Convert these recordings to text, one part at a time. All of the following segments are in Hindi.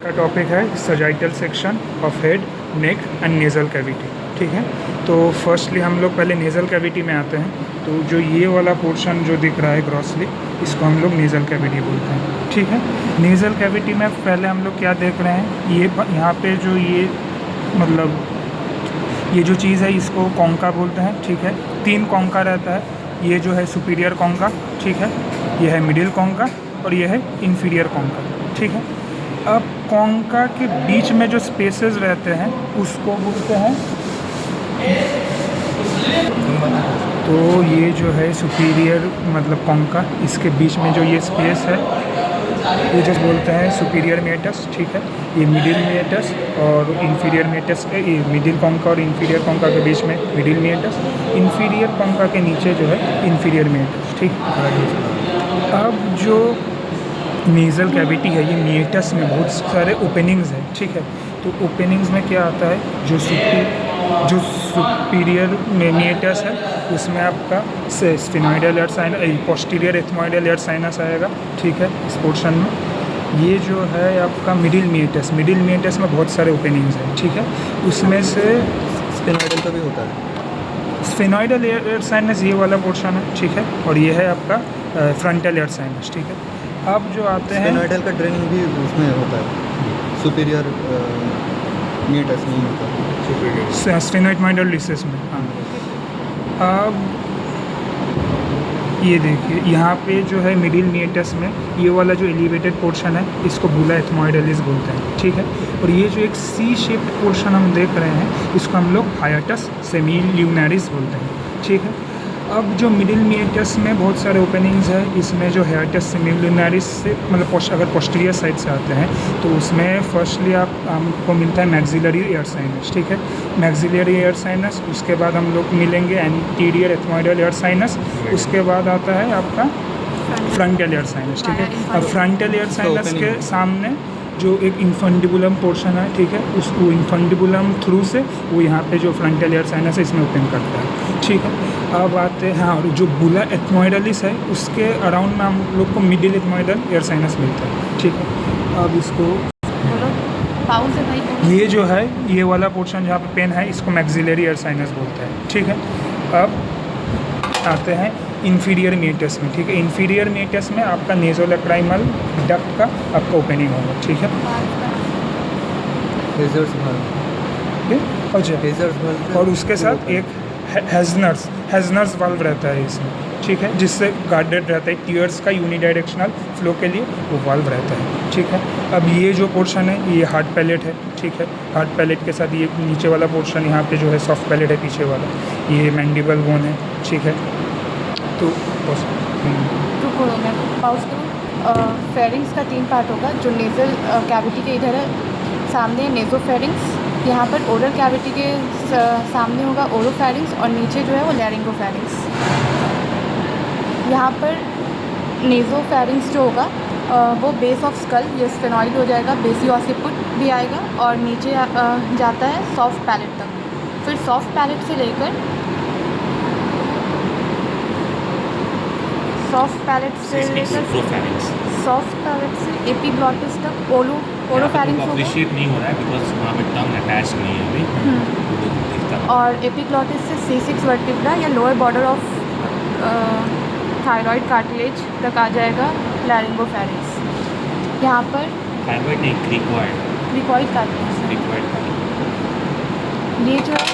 का टॉपिक है sagittal section of head, neck and nasal cavity. ठीक है, तो फर्स्टली हम लोग पहले नेज़ल कैविटी में आते हैं। तो जो ये वाला पोर्शन जो दिख रहा है ग्रॉसली, इसको हम लोग नेज़ल कैविटी बोलते हैं। ठीक है, नेज़ल कैविटी में पहले हम लोग क्या देख रहे हैं, ये यहाँ पे जो ये मतलब ये जो चीज़ है इसको कॉन्का बोलते हैं। ठीक है, 3 कॉन्का रहता है। ये जो है सुपीरियर कॉन्का, ठीक है, ये है मिडिल कॉन्का और ये है इन्फीरियर कॉन्का। ठीक है, अब कॉन्का के बीच में जो स्पेसेस रहते हैं उसको बोलते हैं, तो ये जो है सुपीरियर मतलब कॉन्का, इसके बीच में जो ये स्पेस है ये जो बोलते हैं सुपीरियर मेटस। ठीक है, ये मिडिल मेटस और इन्फीरियर मेटस, ये मिडिल कॉन्का और इन्फीरियर कॉन्का के बीच में मिडिल मेटस, इन्फीरियर कॉन्का के नीचे जो है इन्फीरियर मेटस। ठीक, अब जो नेज़ल कैविटी है, ये मेटस में बहुत सारे ओपनिंग्स हैं। ठीक है, तो ओपनिंग्स में क्या आता है, जो सुपीरियर मेटस है उसमें आपका स्फेनोइडल air sinus, posterior ethmoidal air sinus आएगा। ठीक है, इस पोर्शन में ये जो है आपका मिडिल मेटस में बहुत सारे ओपनिंग्स हैं। ठीक है, उसमें से स्फेनोइडल का भी होता है। स्फेनोइडल एयर साइनस ये वाला पोर्शन है। ठीक है, और ये है आपका फ्रंटल एयर साइनस। ठीक है, अब जो आते हैं स्फेनोइडल का ड्रेनिंग भी उसमें होता है, सुपीरियर मेटस नहीं होता, स्फेनोइडल लिसेस में। हाँ, अब ये देखिए यहाँ पे जो है मिडिल मेटस में ये वाला जो एलिवेटेड पोर्शन है इसको बुला एथमोइडलिस बोलते हैं। ठीक है, और ये जो एक सी शेप्ड पोर्शन हम देख रहे हैं इसको हम लोग हाइएटस सेमील्यूनारिस बोलते हैं। ठीक है, अब जो मिडिल मेटस में बहुत सारे ओपनिंग्स है, इसमें जो हाइएटस सेमील्यूनारिस से मतलब अगर पोस्टीरियर साइड से आते हैं तो उसमें फर्स्टली आपको मिलता है मैक्सिलरी एयर साइनस। ठीक है, मैक्सिलरी एयर साइनस, उसके बाद हम लोग मिलेंगे एंटीरियर एथमोइडल एयर साइनस, उसके बाद आता है आपका फ्रंटल एयर साइनस। ठीक है, अब फ्रंटल एयर साइनस के सामने जो एक इन्फंडिबुलम पोर्शन है, ठीक है, उस वो इन्फंडिबुलम थ्रू से वो यहाँ पे जो फ्रंटल एयर साइनस है इसमें ओपन करता है। ठीक है, अब आते हैं, हाँ, और जो बुला एथमोइडलिस है उसके अराउंड में हम लोग को मिडिल एथमोइडल एयर साइनस मिलता है। ठीक है, अब इसको ये जो है ये वाला पोर्शन जहाँ पे पेन है इसको मैक्सिलरी एयर साइनस बोलते हैं। ठीक है, अब आते हैं इन्फीरियर मेटस में। ठीक है, इन्फीरियर मेटस में आपका नेज़ोलैक्राइमल डक्ट का आपका ओपनिंग होगा। ठीक है, और उसके साथ एक हेजनर्स वाल्व रहता है इसमें। ठीक है, जिससे गार्डेड रहता है टीयर्स का यूनिडायरेक्शनल फ्लो के लिए वो वाल्व रहता है। ठीक है, अब ये जो पोर्शन है ये हार्ड पैलेट है। ठीक है, हार्ड पैलेट के साथ ये नीचे वाला पोर्शन यहाँ पे जो है सॉफ्ट पैलेट है, पीछे वाला ये मैंडिबल बोन है। ठीक है, तो पाउच करूँ। फेरिंग्स का 3 पार्ट होगा, जो नेज़ल कैविटी के इधर है सामने नेज़ोफेरिंग्स, यहाँ पर ओरल कैविटी के सामने होगा ओरोफेरिंग्स और नीचे जो है वो लैरिंगोफेरिंग्स। यहाँ पर नेज़ोफेरिंग्स जो होगा वो बेस ऑफ स्कल, ये स्फेनॉइड हो जाएगा, बेसी ऑसिपुट भी आएगा और नीचे जाता है सॉफ्ट पैलेट तक। फिर सॉफ्ट पैलेट से लेकर सॉफ्ट पैलेट से एपिग्लॉटिस तक ओरोफेरिंग्स होगा। अप्रिशिएट नहीं हो रहा है बिकॉज़ वहाँ पे टंग अटैच नहीं है अभी। और एपिग्लॉटिस से C6 वर्टिब्रा या lower border of thyroid cartilage तक आ जाएगा लैरिंगोफेरिंग्स। यहाँ पर थायराइड नहीं, क्रिकॉइड कार्टिलेज, ये जो है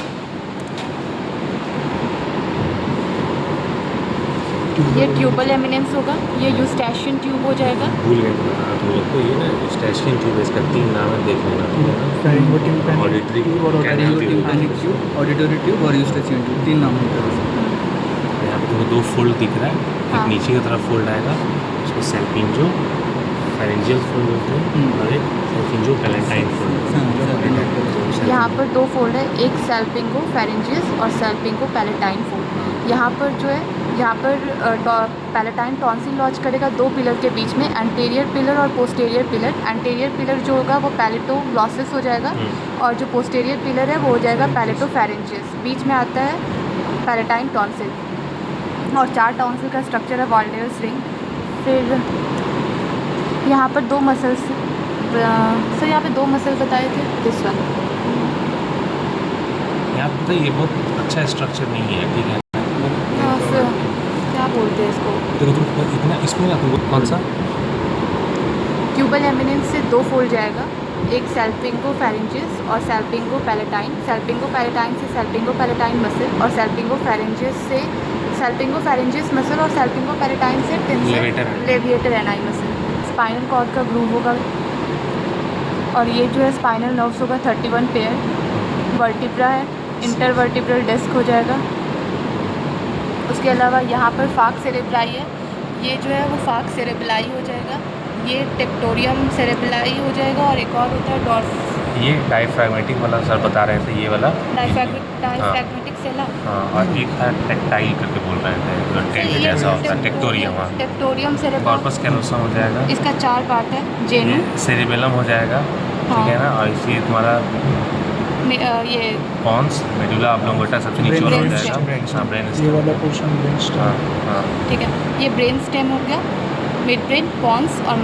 ये ट्यूबल एमिनेंस होगा, ये यूस्टैशियन ट्यूब हो जाएगा। भूल गए तो लोग को ये ना यूस्टैशियन ट्यूब, इसका 3 नाम है, देख लेना। ऑडिटरी ट्यूब और यूस्टैशियन ट्यूब 3 नाम होता है। यहाँ पे तुम्हें 2 फोल्ड दिख रहा है। हाँ। एक नीचे की तरफ फोल्ड आएगा, उसको सैल्पिंजो फेरेंजियल फोल्ड बोलते हैं, और एक सैल्पिंजो पैलेटाइन फोल्ड। यहाँ पर 2 फोल्ड है, एक सैल्पिंगो फेरेंजियस और सैल्पिंगो पैलेटाइन फोल्ड। यहाँ पर जो है यहाँ पर पैलेटाइन टॉन्सिल लॉन्च करेगा 2 पिलर के बीच में, एंटीरियर पिलर और पोस्टीरियर पिलर। एंटीरियर पिलर जो होगा वो पैलेटोग्लॉसिस हो जाएगा और जो पोस्टीरियर पिलर है वो हो जाएगा पैलेटोफेरेंजियस। बीच में आता है पैलेटाइन टॉन्सिल और 4 टॉन्सिल का स्ट्रक्चर है वॉल्डेयर्स रिंग। फिर यहाँ पर 2 मसल्स सर यहाँ पे 2 मसल बताए थे दिस वन। यहाँ पे बताइए, बहुत अच्छा स्ट्रक्चर नहीं है, ठीक है। सर क्या बोलते हैं इसको, देखो तुम इतना इसमें ना तुमको कौन सा क्यूबल एमिनेंस से 2 फोल्ड जाएगा, एक सैल्पिंगो फेरेंजियस और सैल्पिंगो पैलेटाइन। सैल्पिंगो पैलेटाइन से सैल्पिंगो पैलेटाइन मसल और सैल्पिंगो फेरेंजियस से सैल्पिंगो फेरेंजियस मसल और सैल्पिंगो पैलेटाइन से लेविएटर एनाई मसल। स्पाइनल कॉर्ड का ग्रूव होगा और ये जो है स्पाइनल नर्व्स होगा 31 पेयर। वर्टिब्रा है, इंटरवर्टिब्रल डिस्क हो जाएगा। उसके अलावा यहाँ पर फाक सेरेब्राई है, ये जो है वो फाक सेरेब्लाई हो जाएगा। ये टेक्टोरियम सेरेब्लाई हो जाएगा और एक और होता है डॉर्फ। ये डायफ्रैग्मेटिक वाला सर बता रहे थे, ये वाला डायफ्रैग्मेटिक सेला। हाँ, और एक है टेक्टाइल करके बोल रहे थे, जो टेंट जैसा होता है, टेक्टोरियम। हाँ, टेक्टोरियम सेरेब्रम, कॉर्पस कैलोसम हो जाएगा, इसका 4 पार्ट है। जेनू, ये सेरिबेलम हो जाएगा, ठीक है ना। और इसी तुम्हारा ये पॉन्स, मेडुला ऑब्लोंगेटा सबसे नीचे वाला हो जाएगा। हाँ, ब्रेन ये वाला पोर्शन ब्रेन स्टेम। हाँ हाँ ठीक है, ये ब्रेन स्टेम हो गया, मिड ब्रेन, पॉन्स और